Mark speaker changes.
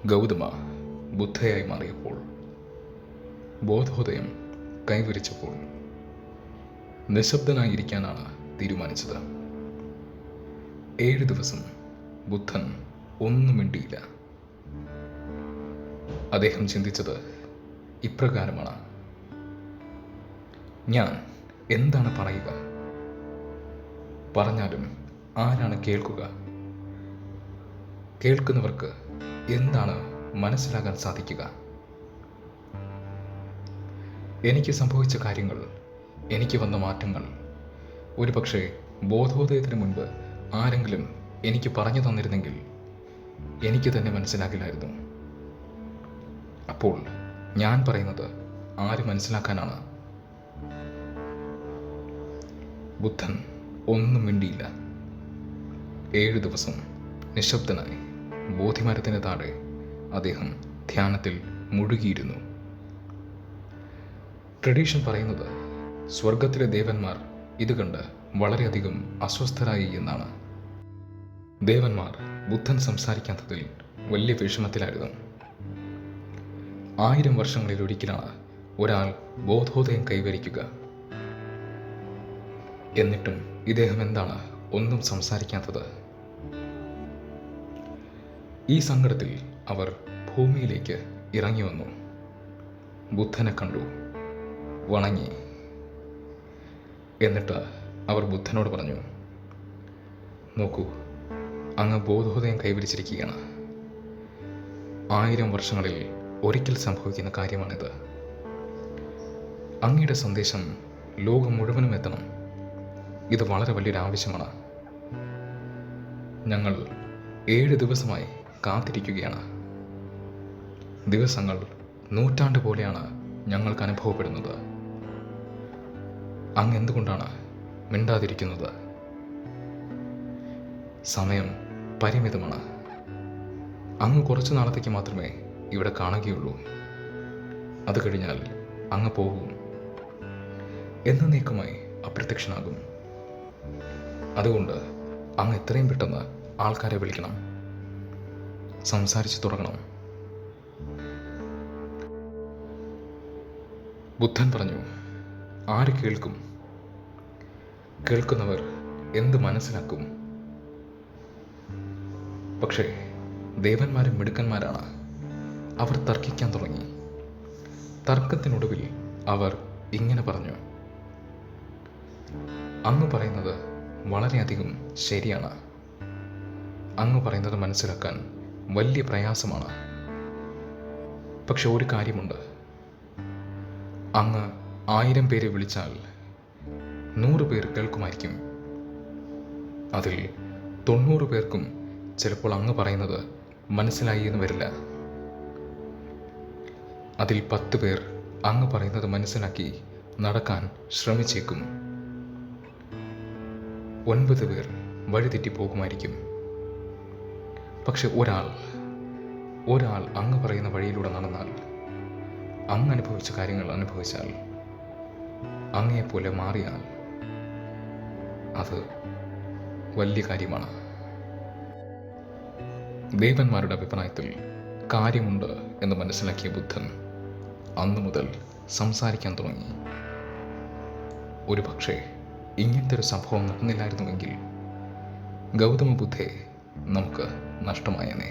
Speaker 1: ഗൗതമ ബുദ്ധയായി മാറിയപ്പോൾ, ബോധോദയം കൈവരിച്ചപ്പോൾ നിശബ്ദനായിരിക്കാനാണ് തീരുമാനിച്ചത്. 7 ദിവസം ബുദ്ധൻ ഒന്നും മിണ്ടിയില്ല. അദ്ദേഹം ചിന്തിച്ചത് ഇപ്രകാരമാണ്: ഞാൻ എന്താണ് പറയുക? പറഞ്ഞാലും ആരാണ് കേൾക്കുക? കേൾക്കുന്നവർക്ക് എന്താണ് മനസ്സിലാകാൻ സാധിക്കുക? എനിക്ക് സംഭവിച്ച കാര്യങ്ങൾ, എനിക്ക് വന്ന മാറ്റങ്ങൾ ഒരുപക്ഷെ ബോധോദയത്തിന് മുൻപ് ആരെങ്കിലും എനിക്ക് പറഞ്ഞു തന്നിരുന്നെങ്കിൽ എനിക്ക് തന്നെ മനസ്സിലാകില്ലായിരുന്നു. അപ്പോൾ ഞാൻ പറയുന്നത് ആര് മനസ്സിലാക്കാനാണ്? ബുദ്ധൻ ഒന്നും മിണ്ടിയില്ല. 7 ദിവസം നിശബ്ദനായി ബോധിമരത്തിന് താഴെ അദ്ദേഹം ധ്യാനത്തിൽ മുഴുകിയിരുന്നു. ട്രഡീഷൻ പറയുന്നത് സ്വർഗത്തിലെ ദേവന്മാർ ഇത് കണ്ട് വളരെയധികം അസ്വസ്ഥരായി എന്നാണ്. ദേവന്മാർ ബുദ്ധൻ സംസാരിക്കാത്തതിൽ വലിയ വിഷമത്തിലായിരുന്നു. 1000 വർഷങ്ങളിൽ ഒരിക്കലാണ് ഒരാൾ ബോധോദയം കൈവരിക്കുക. എന്നിട്ടും ഇദ്ദേഹം എന്താണ് ഒന്നും സംസാരിക്കാത്തത്? ഈ സങ്കടത്തിൽ അവർ ഭൂമിയിലേക്ക് ഇറങ്ങി വന്നു. ബുദ്ധനെ കണ്ടു, വണങ്ങി. എന്നിട്ട് അവർ ബുദ്ധനോട് പറഞ്ഞു: നോക്കൂ, അങ്ങ് ബോധോദയം കൈവരിച്ചിരിക്കുകയാണ്. 1000 വർഷങ്ങളിൽ ഒരിക്കൽ സംഭവിക്കുന്ന കാര്യമാണിത്. അങ്ങയുടെ സന്ദേശം ലോകം മുഴുവനും എത്തണം. ഇത് വളരെ വലിയൊരു ആവശ്യമാണ്. ഞങ്ങൾ 7 ദിവസമായി കാത്തിരിക്കുകയാണ്. ദിവസങ്ങൾ നൂറ്റാണ്ട് പോലെയാണ് ഞങ്ങൾക്ക് അനുഭവപ്പെടുന്നത്. അങ്ങ് എന്തുകൊണ്ടാണ് മിണ്ടാതിരിക്കുന്നത്? സമയം പരിമിതമാണ്. അങ്ങ് കുറച്ചു നാളത്തേക്ക് മാത്രമേ ഇവിടെ കാണുകയുള്ളൂ. അത് കഴിഞ്ഞാൽ അങ്ങ് പോകും, എന്നേക്കുമായി അപ്രത്യക്ഷനാകും. അതുകൊണ്ട് അങ്ങ് എത്രയും പെട്ടെന്ന് ആൾക്കാരെ വിളിക്കണം, സംസാരിച്ചു തുടങ്ങണം. ബുദ്ധൻ പറഞ്ഞു: ആര് കേൾക്കും? കേൾക്കുന്നവർ എന്ത് മനസ്സിലാക്കും? പക്ഷേ ദേവന്മാരും മിടുക്കന്മാരാണ്. അവർ തർക്കിക്കാൻ തുടങ്ങി. തർക്കത്തിനൊടുവിൽ അവർ ഇങ്ങനെ പറഞ്ഞു: അങ്ങ് പറയുന്നത് വളരെയധികം ശരിയാണ്. അങ്ങ് പറയുന്നത് മനസ്സിലാക്കാൻ വലിയ പ്രയാസമാണ്. പക്ഷെ ഒരു കാര്യമുണ്ട്. അങ്ങ് 1000 പേരെ വിളിച്ചാൽ 100 പേർ കേൾക്കുമായിരിക്കും. അതിൽ 90 പേർക്കും ചിലപ്പോൾ അങ്ങ് പറയുന്നത് മനസ്സിലായി എന്ന് വരില്ല. അതിൽ 10 പേർ അങ്ങ് പറയുന്നത് മനസ്സിലാക്കി നടക്കാൻ ശ്രമിച്ചേക്കും. 9 പേർ വഴിതെറ്റി പോകുമായിരിക്കും. പക്ഷെ ഒരാൾ അങ്ങ് പറയുന്ന വഴിയിലൂടെ നടന്നാൽ, അങ്ങ് അനുഭവിച്ച കാര്യങ്ങൾ അനുഭവിച്ചാൽ, അങ്ങയെപ്പോലെ മാറിയാൽ, അത് വലിയ കാര്യമാണ്. ദേവന്മാരുടെ അഭിപ്രായത്തിൽ കാര്യമുണ്ട് എന്ന് മനസ്സിലാക്കിയ ബുദ്ധൻ അന്നു മുതൽ സംസാരിക്കാൻ തുടങ്ങി. ഒരു പക്ഷേ ഇങ്ങനത്തെ ഒരു സംഭവം നടന്നില്ലായിരുന്നുവെങ്കിൽ ഗൗതമ ബുദ്ധയെ നമുക്ക് നഷ്ടമായേനെ.